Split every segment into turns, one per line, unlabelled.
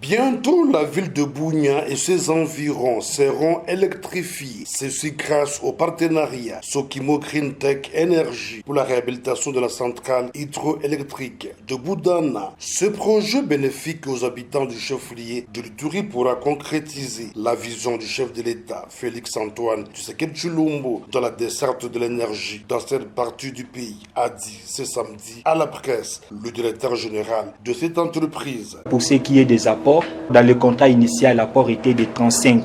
Bientôt, la ville de Bunia et ses environs seront électrifiés. Ceci grâce au partenariat Sokimo Green Tech Energy pour la réhabilitation de la centrale hydroélectrique de Boudana. Ce projet bénéfique aux habitants du chef-lieu de l'Ituri pourra concrétiser la vision du chef de l'État, Félix Antoine Tshisekedi Tshilombo, dans la desserte de l'énergie dans cette partie du pays, a dit ce samedi à la presse le directeur général de cette entreprise.
Pour ce qui est des apports, dans le contrat initial, l'apport était de 35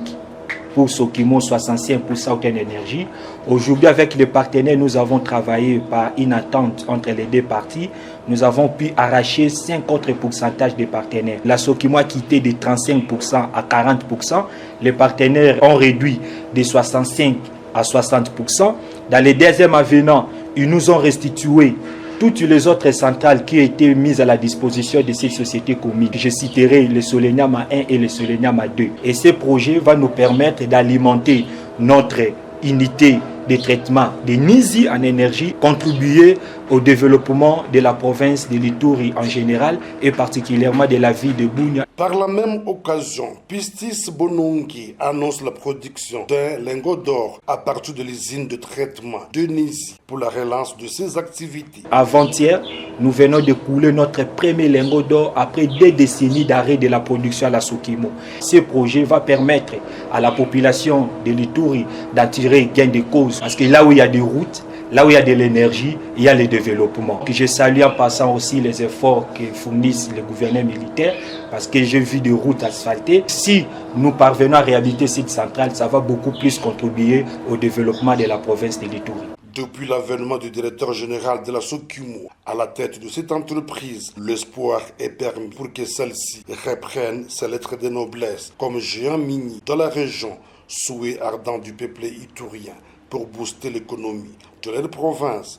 pour Sokimo, 65 pour Southern Energy. Aujourd'hui, avec les partenaires, nous avons travaillé par une attente entre les deux parties. Nous avons pu arracher 5 autres pourcentages des partenaires. La Sokimo a quitté de 35% à 40%. Les partenaires ont réduit de 65 à 60%. Dans les deuxièmes avenants, ils nous ont restitué toutes les autres centrales qui ont été mises à la disposition de ces sociétés communes. Je citerai le Soleniama 1 et le Soleniama 2. Et ce projet va nous permettre d'alimenter notre unité de traitement de Nizi en énergie, contribuer au développement de la province de l'Ituri en général et particulièrement de la ville de Bunia.
Par la même occasion, Pistis Bonongi annonce la production d'un lingot d'or à partir de l'usine de traitement de Nizi pour la relance de ses activités.
Avant-hier, nous venons de couler notre premier lingot d'or après 2 décennies d'arrêt de la production à la Sokimo. Ce projet va permettre à la population de l'Ituri d'en tirer gain de cause. Parce que là où il y a des routes, là où il y a de l'énergie, il y a le développement. Je salue en passant aussi les efforts que fournissent les gouverneurs militaires parce que j'ai vu des routes asphaltées. Si nous parvenons à réhabiliter cette centrale, ça va beaucoup plus contribuer au développement de la province de l'Ituri.
Depuis l'avènement du directeur général de la Sokimo à la tête de cette entreprise, l'espoir est permis pour que celle-ci reprenne ses lettres de noblesse comme géant minier dans la région, souhait ardent du peuple iturien pour booster l'économie de leur province.